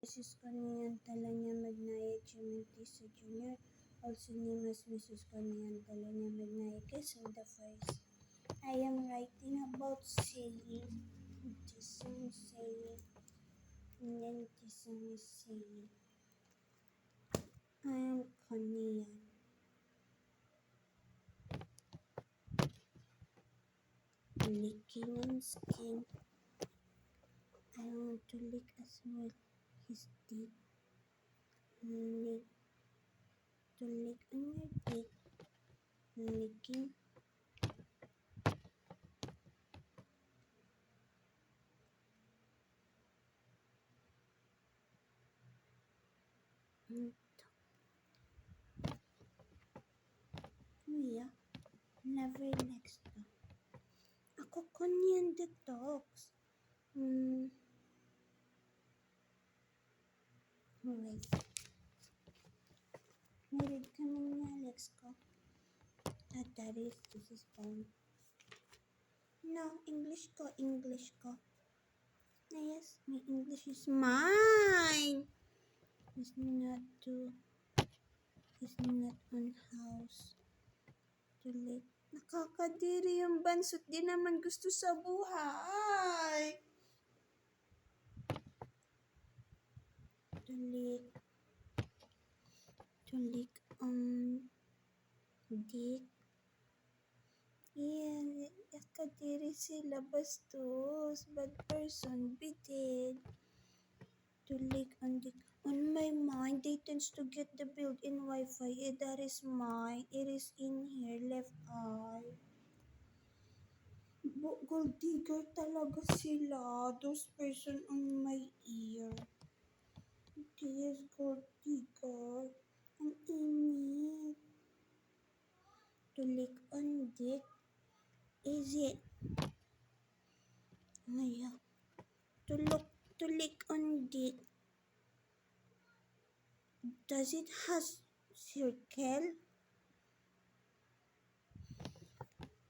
Mrs. Cornean Magnaya Chimentisa Jr., also known as Mrs. Cornean Magnaya Quezon the First. I am writing about saying, this song saying, and then this song is saying, I am Cornean. Licking on skin. I want to lick as well his teeth. Lick. To lick on your teeth. Licking. Kuya, never next to. Ako Cornean detox. Wait. Meron kami ni Alex ko. This is fine. No, English ko. Yes, my English is mine. It's not on house. Too late. Nakakadiri yung bansot. Di naman gusto sa buhay. To lick on dick. Yeah, nakakadiri sila bastos. Bad person, bitin. To lick on dick. On my mind, they tends to get the built-in Wi-Fi. That is mine. It is in here, left eye. Gold digger talaga sila. Those person on my ear. This gold digger. Ang init. To lick on dick. Is it? Ngayon. To lick on dick. Does it has circle?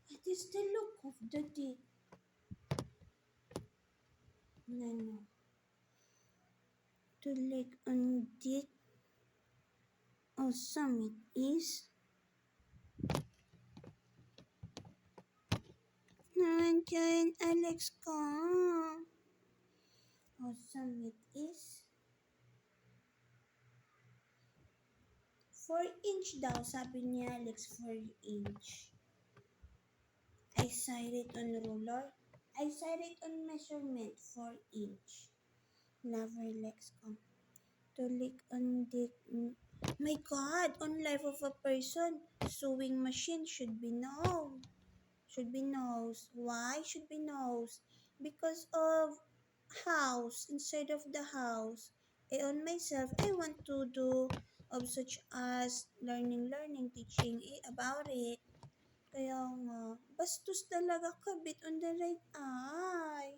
What is the look of the dick? No. To lick on dick. Awesome it is. Nandiyan Alex ko. Awesome it is. 4 inch daw, sabi ni Alex, 4 inch. I signed it on ruler. I signed it on measurement, 4 inch. Never Lex ko. To lick on dick. My God, on life of a person, sewing machine should be known. Why should be knows? Because of house, inside of the house. On myself, I want to do of such as learning, teaching about it. Kaya nga, bastos talaga kabit on the right eye.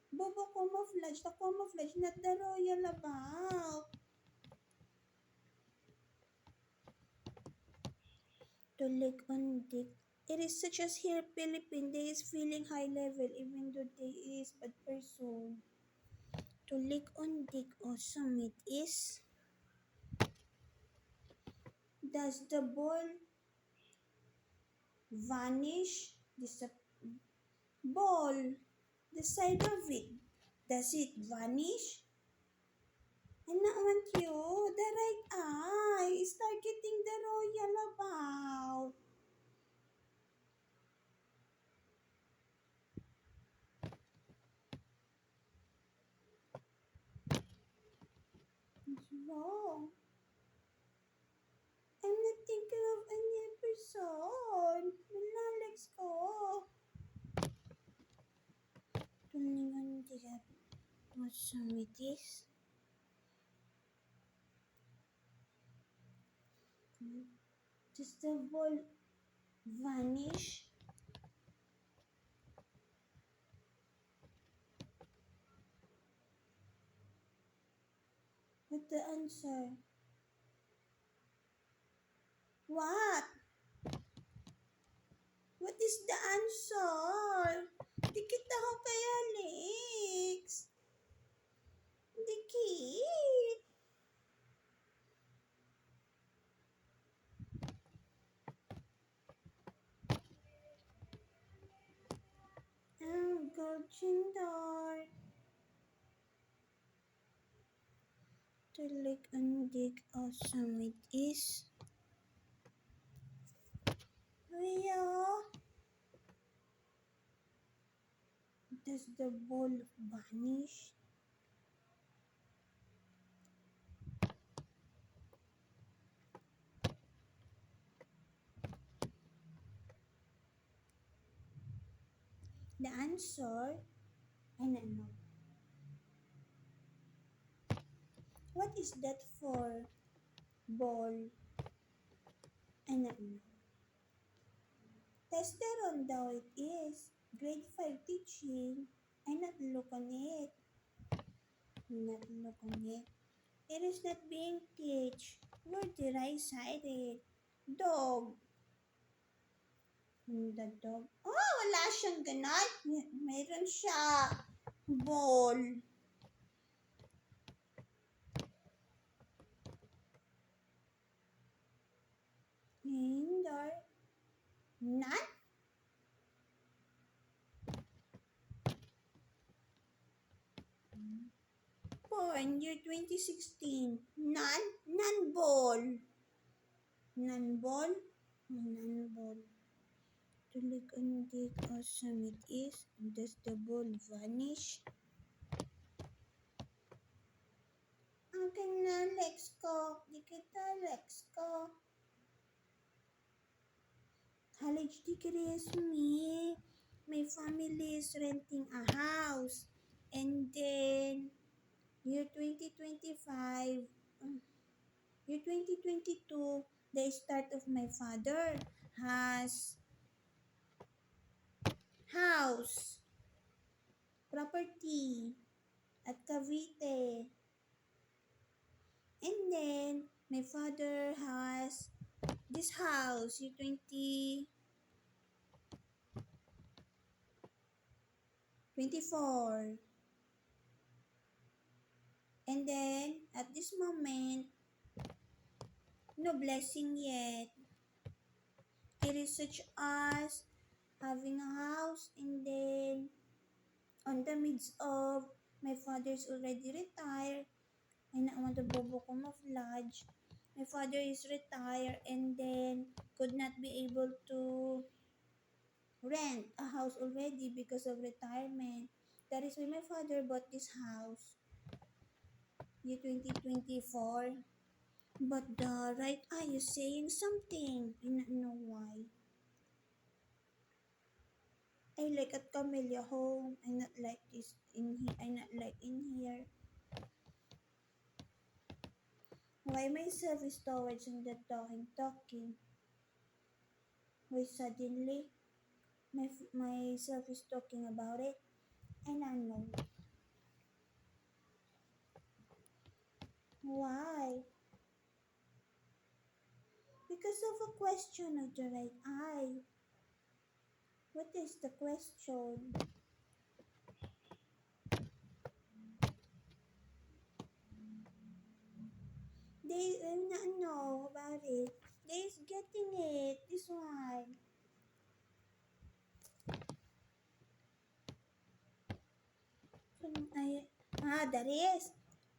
Bobo camouflage, the camouflage, not the royal about. To lick on dick. It is such as here Philippine, they is feeling high level even though they is bad person. To lick on dick awesome it is. Does the ball vanish? Ball, the side of it, does it vanish? I not want you. The right eye is targeting the royal about. What's wrong? I'm not thinking of any person. Alex ko. Tulingan diga. What's wrong with this? Does the ball vanish? What's the answer? What? What is the answer? Dikit ako kay Alex. Dikit. Ang golden door. Tulik undik awesome it is. Where does the ball vanish? The answer, I don't know. What is that for? Ball. I don't know. Testosterone though it is. Grade 5 teaching. I not look on it. Not look on it. It is not being teach. Where did I cite it? Dog. The dog. Oh, wala siyang ganon. Meron siya. Ball. Indoor. None? Born year 2016. None? None ball. None ball? None ball. Tulig undik awesome it is. Does the ball vanish? Akin na, legs ko. Di kita legs ko. College degree is me. My family is renting a house. And then, year 2025, year 2022, the start of my father has house, property at Cavite. And then, my father has this house, year 2024. And then, at this moment, no blessing yet. It is such as having a house and then on the midst of my father's already retired and I want to bobo camouflage. My father is retired and then could not be able to rent a house already because of retirement. That is why my father bought this house year 2024. But the right eye is saying something. I don't know why. I like at Camellia home. I not like this in here. I not like in here. Why myself is towards in the talking? Why suddenly myself is talking about it? And I know. Why? Because of a question of the right eye. What is the question? They not know about it. They is getting it. This one. That is.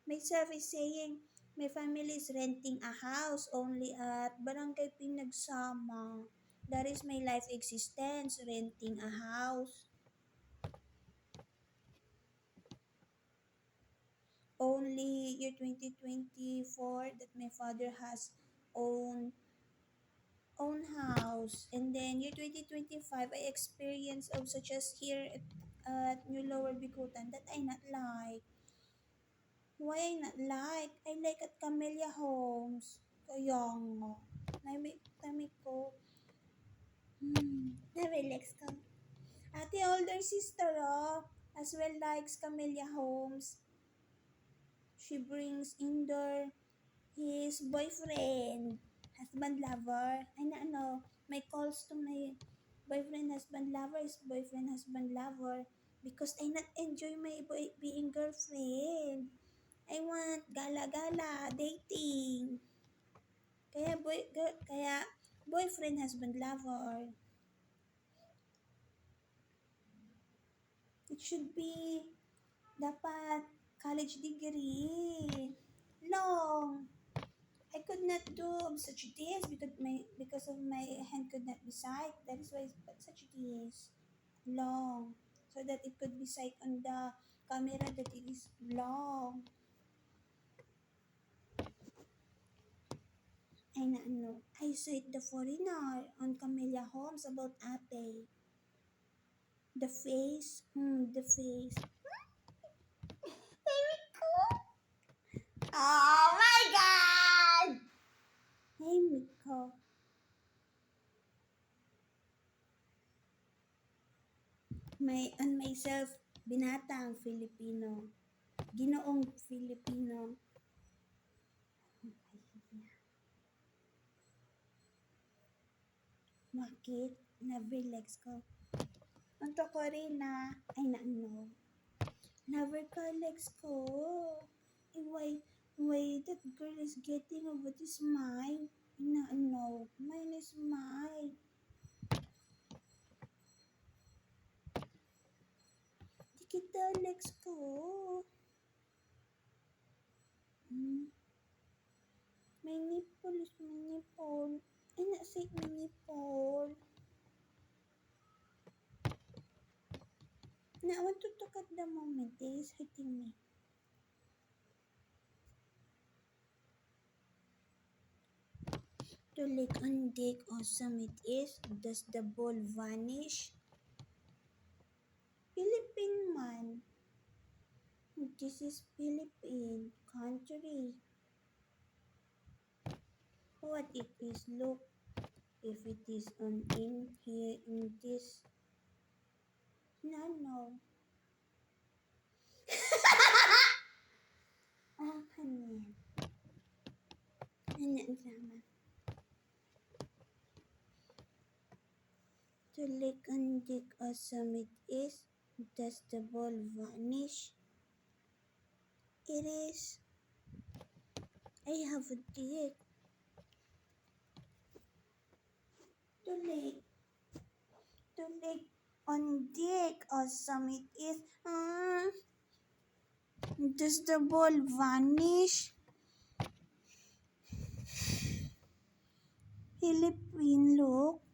Myself is saying, my family is renting a house only at Barangay Pinagsama. That is my life existence, renting a house. Only year 2024 that my father has own own house. And then year 2025, I experienced of such as here at New Lower Bikutan that I not like. Why I not like? I like at Camellia Homes. Kaya nga. Nami ko. Nami-lex ko. Ate older sister, as well likes Camellia Homes. She brings in there his boyfriend, husband lover. Ay na ano, may calls to my boyfriend, husband lover, is boyfriend, husband lover. Because I not enjoy my being girlfriend. I want gala-gala, dating. Kaya boyfriend, husband, lover. It should be dapat college degree. Long. I could not do such this because of my hand could not be sight. That is why such this long, so that it could be sight on the camera that it is long. Ay na ano, I saw it the foreigner on Camellia Holmes about ate. The face, the face. Very cool. Oh my God! Hey, Miko. On myself, binatang Filipino. Ginoong Filipino. Bakit? Never legs ko. Anto ko rin na, ay na ano. Never ka legs ko. Eh, why that girl is getting over this mine? Na ano, mine is mine. Di kita legs ko. My nipple is my nipple. Ay, nasa my nipple. Na, I want to talk at the moment. It is hitting me. To lick on dick awesome it is. Does the ball vanish? Philippine man. This is Philippine country. What it is, look. If it is on in here in this. No. Ah, kanin. Ano ang sama? To lick on dick awesome it is. Does the ball vanish? It is. I have a dick. To lick on dick awesome it is. Does the ball vanish? Philippine look.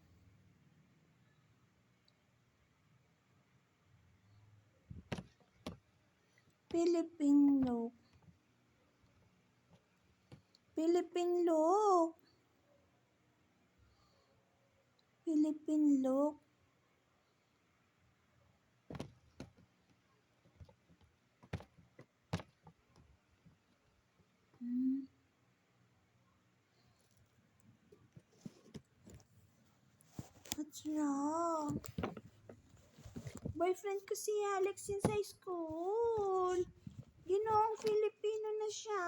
Philippine look. Philippine look. Philippine look. What's wrong? Boyfriend ko si Alex since high school. Ginoong Filipino na siya.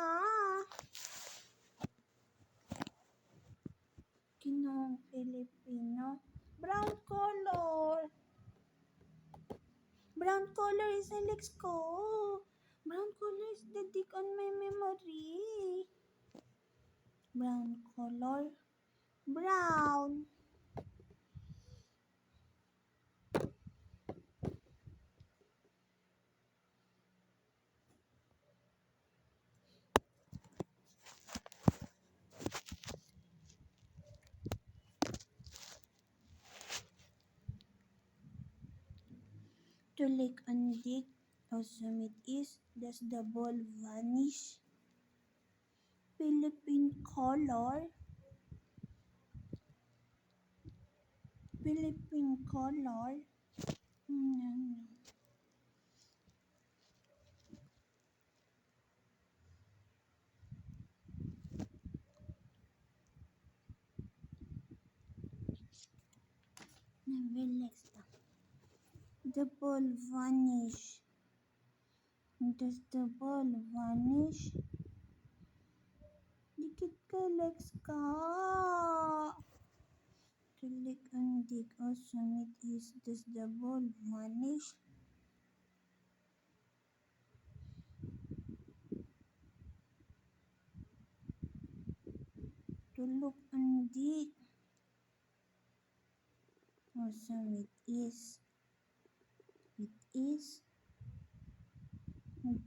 Ginoong Filipino. Brown color. Brown color is Alex ko. Brown color is the dick on my memory. Brown color. Brown. To lick and dick, awesome it is. Does the ball vanish? Philippine color. Philippine color. Relax lang. The ball vanish. Does the ball vanish? Dikit ka, legs ka. To lick and dick, awesome it is. Does the ball vanish? To look on it. Awesome it is. It is.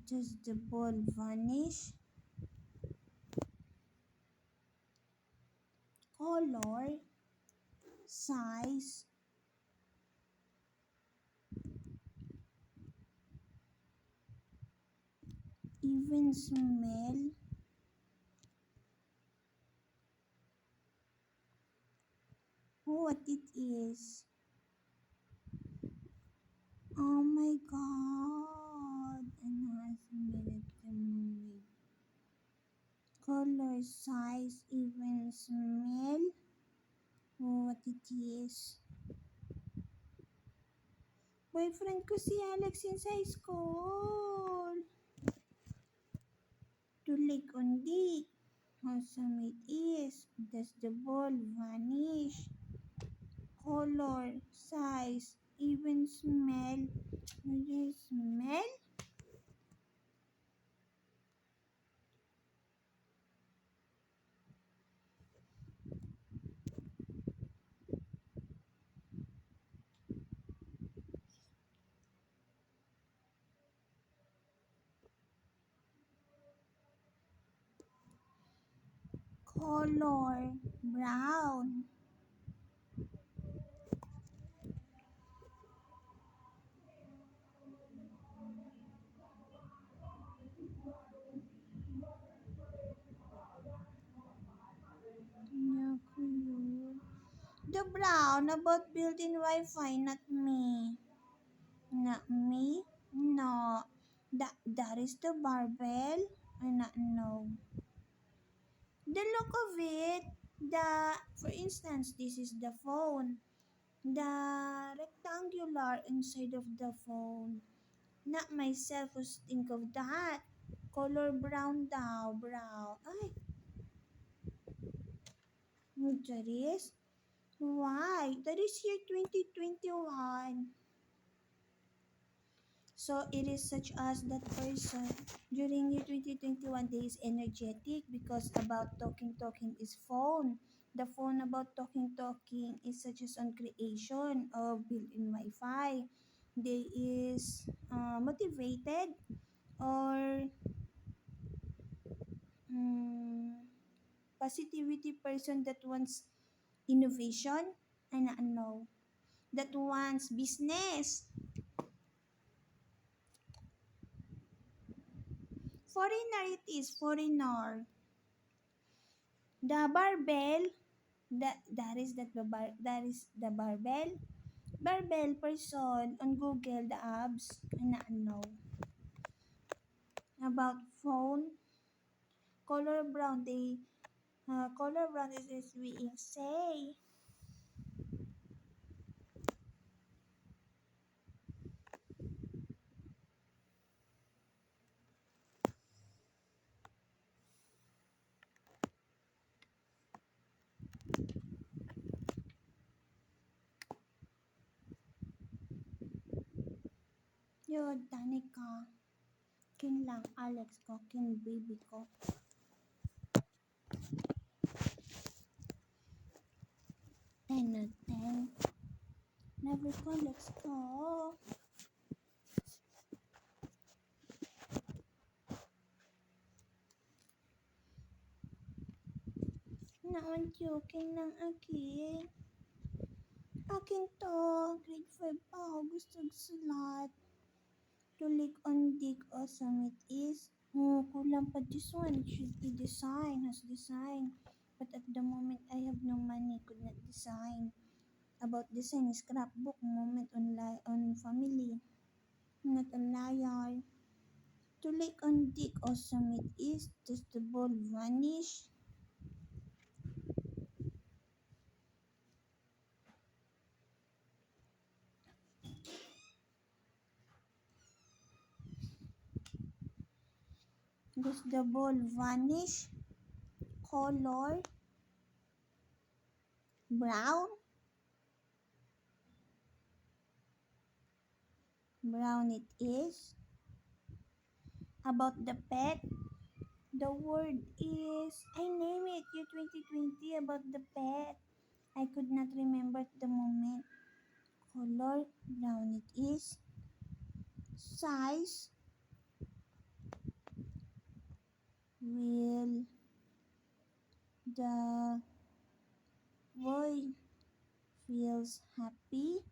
Does the ball vanish? Color, size, even smell. What it is. Oh my god. And has minute to move. Color, size, even smell. What it is. Boyfriend ko si Alex since high school. To lick on dick. Awesome it is. Does the ball vanish? Color, size, even smell. What is smell? Color, brown. Naku yun. The brown about built-in Wi-Fi, not me. Not me? No. That is the barbell? I not know. The look of it, for instance, this is the phone. The rectangular inside of the phone. Not myself who think of that. Color brown daw, brown. Ay, that is? Why? That is year 2021. So it is such as that person during year 2021 they is energetic because about talking is phone. The phone about talking is such as on creation of built-in Wi-Fi. They is motivated or um, positivity person that wants innovation and ano that wants business. Foreigner it is foreigner. The barbell, that is that is the barbell. Barbell person on Google the apps na ano about phone color brown. They color brown is being say. Yo, Danica. Kin lang Alex ko, kin baby ko. 10 na 10. Never ko Alex ko. Naon joking lang akin. Akin to, grade 5 pa ako gusto sulat. To lick on dig awesome it is. Oh, kulang pa this one. It should be design, has design. But at the moment, I have no money, could not design. About design, scrapbook, moment on family. Not on liar. To lick on dig awesome it is. Does the ball vanish? Does the ball vanish? Color? Brown? Brown it is. About the pet? The word is I name it year 2020 about the pet. I could not remember at the moment. Color brown it is. Size will the boy feels happy.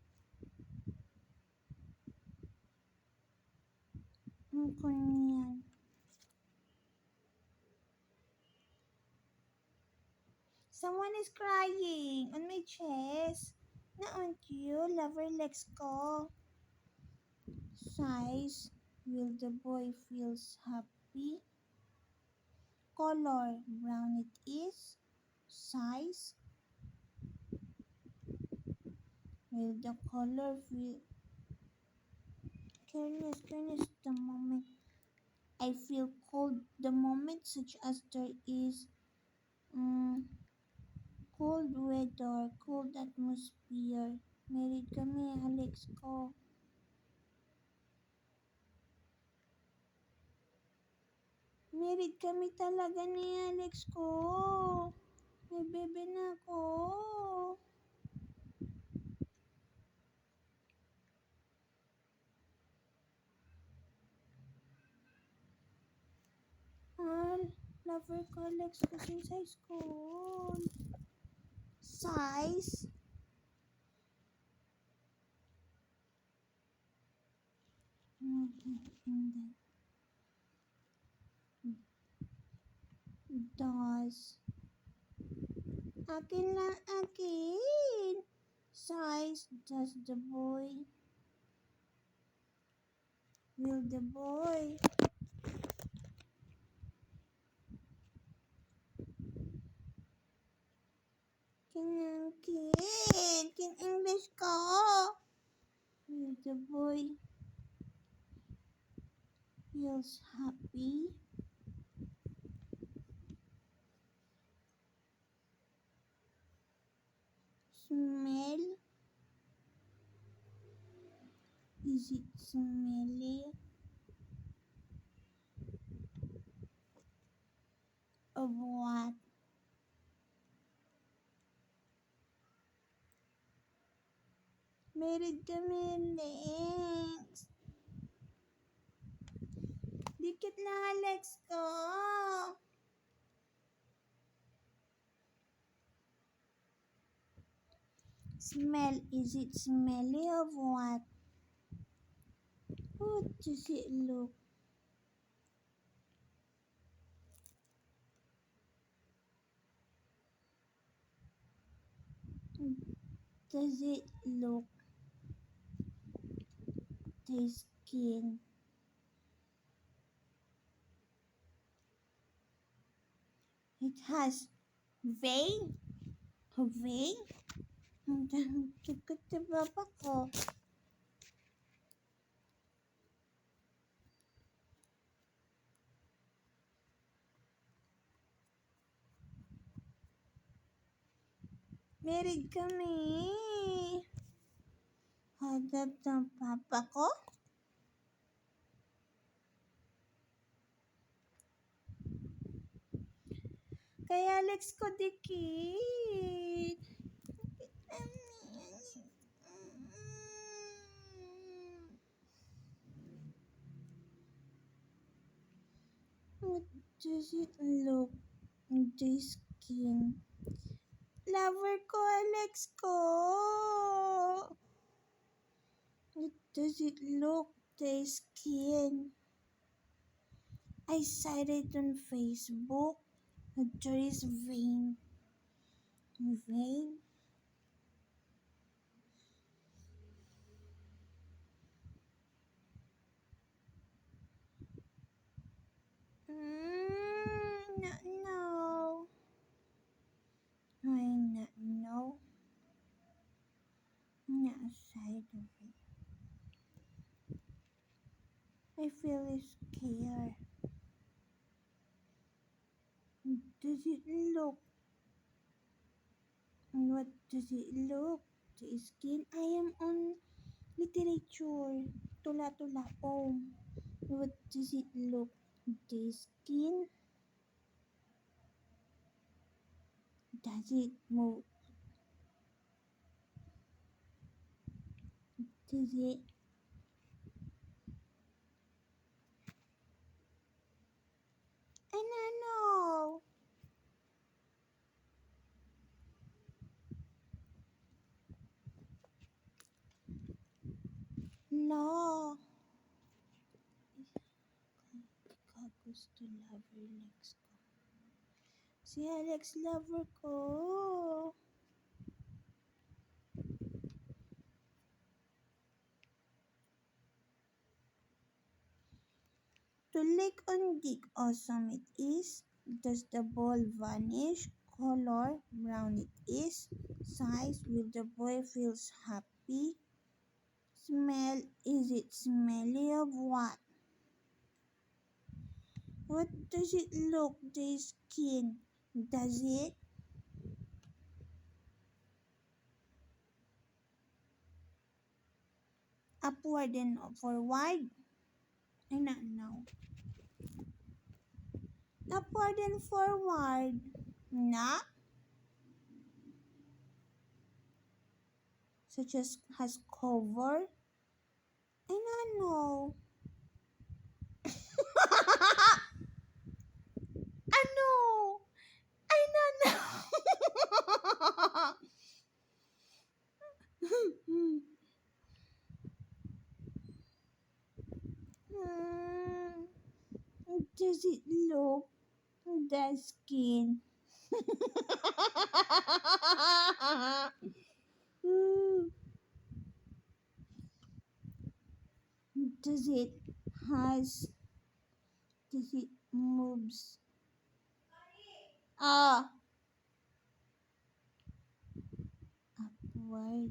Ang kunyan. Someone is crying on my chest. Naon you, lover legs ko. Size, will the boy feels happy? Color, brown it is. Size, will the color feel... Careless, the moment I feel cold, the moment such as there is cold weather, cold atmosphere. Married kami, Alex ko. Married kami talaga ni Alex ko. May bebe na ako. Lover ko Alex ko since high school. Size? Does. Akin lang, akin. Size, does the boy. Will the boy. Kin English ko. Will the boy feels happy? Smell? Is it smelly? Of what? Married kami, Lex. Dikit na, Alex ko. Smell, is it smelly of what? What does it look? Does it look the skin? It has vein? A vein? Ang tikot na baba ko. Married kami. Hadap ng papa ko? Kaya Alex ko dikit. What does it look? The skin. Lover ko, Alex ko. What does it look? The skin. I saw it on Facebook. There is vein. Vein? Not know. I not know. Not side of it. I feel scared. Does it look? What does it look? The skin? I am on literature. Tula-tula poem. What does it look? The skin? Does it move? Does it? I don't know. No. Ikaw gusto lover Lex ko. Si Alex lover ko. To lick on dick awesome it is. Does the ball vanish? Color brown it is. Size will the boy feels happy? Smell is it smelly of what? What does it look the skin? Does it? Upward and forward? I don't know. Upward and forward. Na? Such as has cover? I don't know. Ano? I don't know. Hmm. Does it look the skin? Hmm. Does it has does it moves? Ah, upward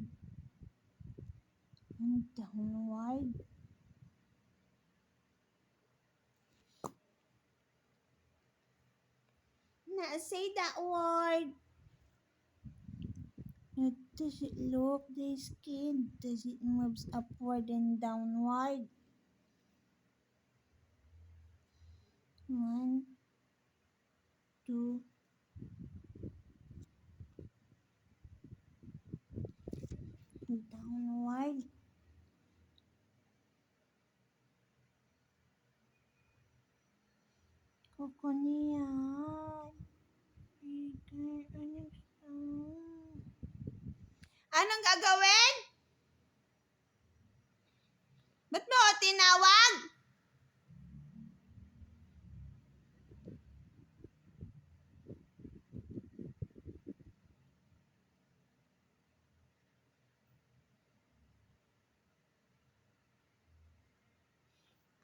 and downward. Na say that word. Does it look the skin? Does it moves upward and downward? One, two, downward. Koko niyan. Anong gagawin? Ba't mo ako tinawag?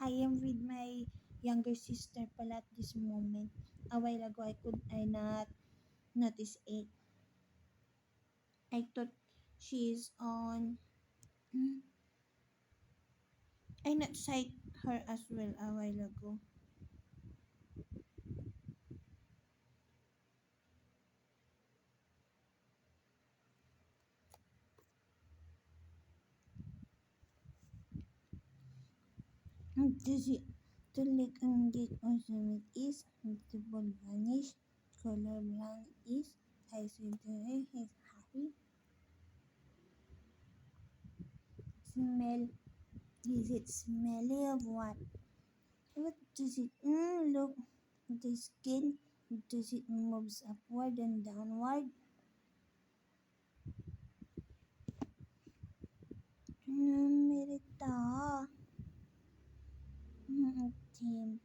I am with my younger sister pala at this moment. A while ago, I not notice it. I thought she's on. I not sight her as well a while ago. Does it to lick and get awesome it is, the ball vanish, color brown is, I see the he's happy. Smell, is it smelly of what? What does it look? The skin, does it moves upward and downward? Merita. Team.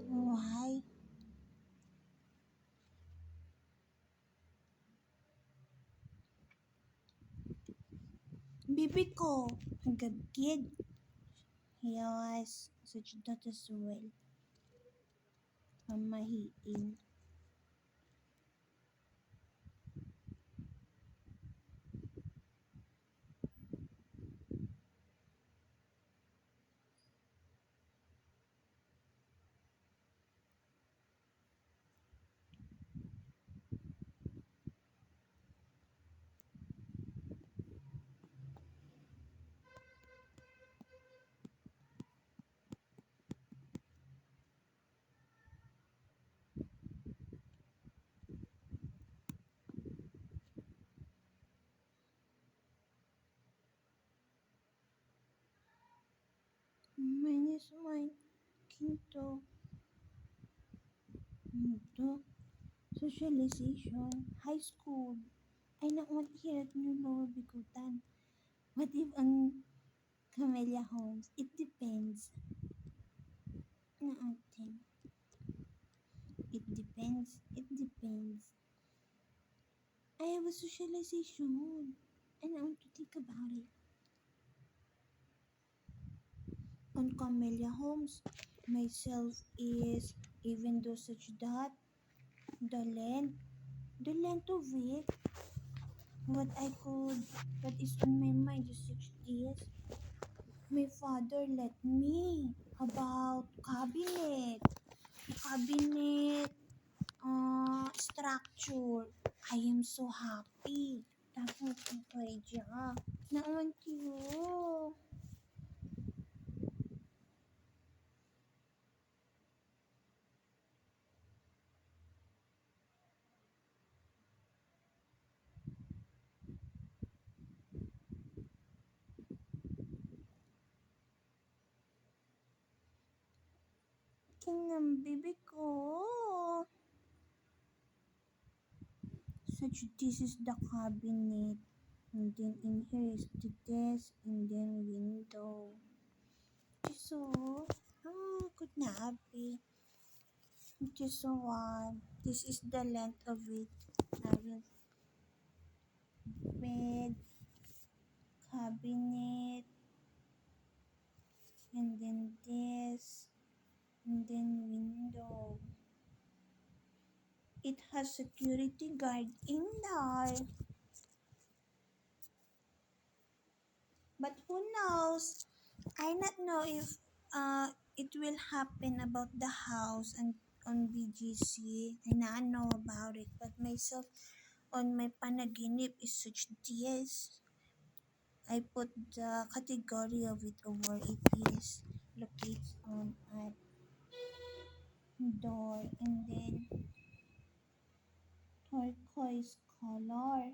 Why? Bibi ko, hanggang kid. He was such that as well. Pamahiin. is mine. Quinto. Quinto. Socialization. High school. Ay, nakuha here at New Lower Bigutan. What if ang Camellia Homes? It depends. Na atin. It depends. It depends. I have a socialization. And I want to think about it. On Camellia Homes, myself is, even though such that, the length, the length of it, what I could, what is on my mind is such this. My father let me about cabinet structure. I am so happy. Tapos ang kaya, naman you. King ng bibi ko. Such this is the cabinet. And then in here is the desk and then window. So, could not be. Just one. This is the length of it. I will bed, cabinet, and then this, and then window. It has security guard in there. But who knows? I not know if it will happen about the house and on BGC. I not know about it. But myself on my panaginip is such this. I put the category of it over it is locates on at door and then turquoise color.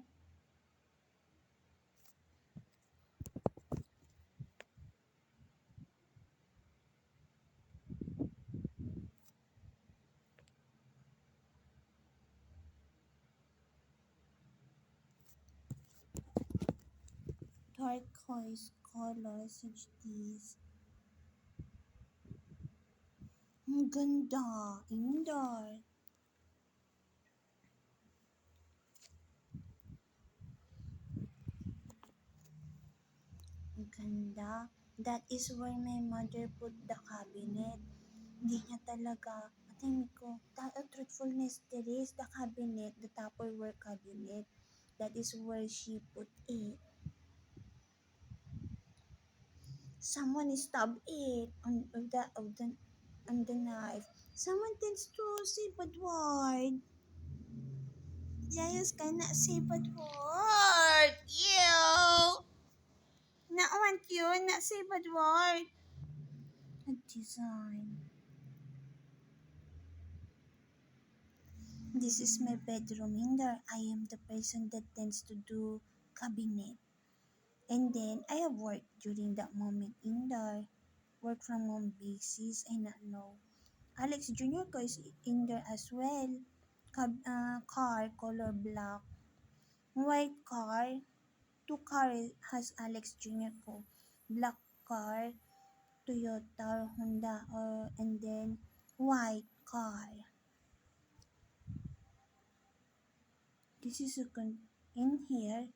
Turquoise color such this. Ang ganda. Indoor. Ang ganda. That is where my mother put the cabinet. Hindi niya talaga. Matahimik ko. Truthfulness, there is the cabinet, the Tupperware cabinet. That is where she put it. Someone stabbed it on the knife. Someone tends to say bad word. Yayos ka na say bad word. Ew. Na want yun na say bad word. A design. This is my bedroom in there. I am the person that tends to do cabinet. And then I have worked during that moment in there. Work from home basis. I not know. Alex Jr. ko is in there as well. Car, color black. White car. Two car has Alex Jr. ko. Black car, Toyota, Honda, and then white car. This is in here.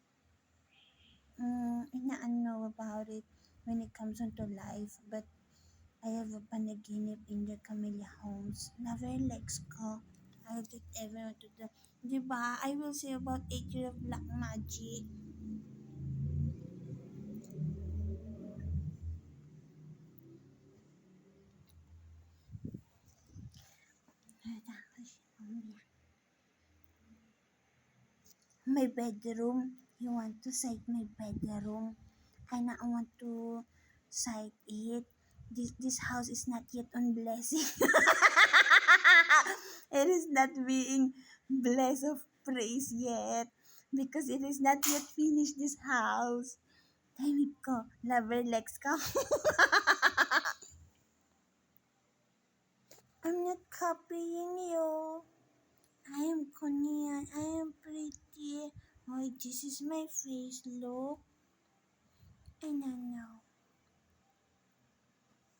I know about it when it comes onto life, but I have a panaginip in the Camellia Homes. Never legs ko. I don't ever want to do. Diba? I will say about 8 years of black magic. My bedroom. You want to cite my bedroom? I not want to cite it. This house is not yet on blessing. It is not being blessed of praise yet because it is not yet finished this house. Tahimik ko. Lover Lex ka. I'm not copying you. I am Korean. I am pretty. Why, this is my face, look. I don't know.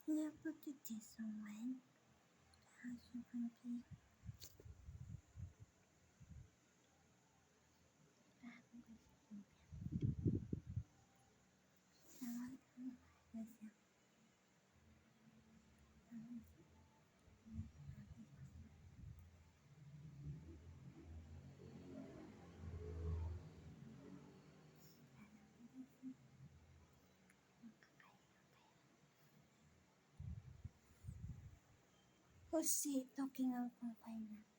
Let's put it this one. How you can be. Who's talking about my